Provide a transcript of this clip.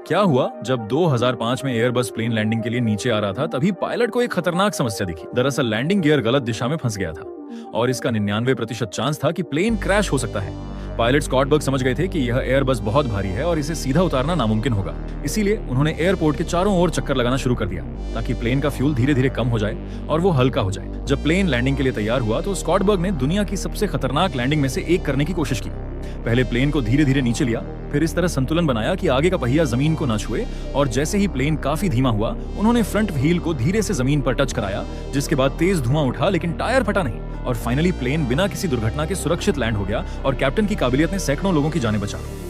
क्या हुआ जब 2005 में एयरबस प्लेन लैंडिंग के लिए नीचे आ रहा था, तभी पायलट को एक खतरनाक समस्या दिखी। दरअसल लैंडिंग गियर गलत दिशा में फंस गया था और इसका 99% चांस था कि प्लेन क्रैश हो सकता है। पायलट स्कॉट बर्ग समझ गए थे कि यह एयरबस बहुत भारी है और इसे सीधा उतारना नामुमकिन होगा। इसीलिए उन्होंने एयरपोर्ट के चारों ओर चक्कर लगाना शुरू कर दिया ताकि प्लेन का फ्यूल धीरे धीरे कम हो जाए और वो हल्का हो जाए। जब प्लेन लैंडिंग के लिए तैयार हुआ तो स्कॉट बर्ग ने दुनिया की सबसे खतरनाक लैंडिंग में से एक करने की कोशिश की। पहले प्लेन को धीरे धीरे नीचे लिया, फिर इस तरह संतुलन बनाया कि आगे का पहिया जमीन को न छुए, और जैसे ही प्लेन काफी धीमा हुआ उन्होंने फ्रंट व्हील को धीरे से जमीन पर टच कराया, जिसके बाद तेज धुआं उठा लेकिन टायर फटा नहीं, और फाइनली प्लेन बिना किसी दुर्घटना के सुरक्षित लैंड हो गया और कैप्टन की काबिलियत ने सैकड़ों लोगों की जानें बचा ली।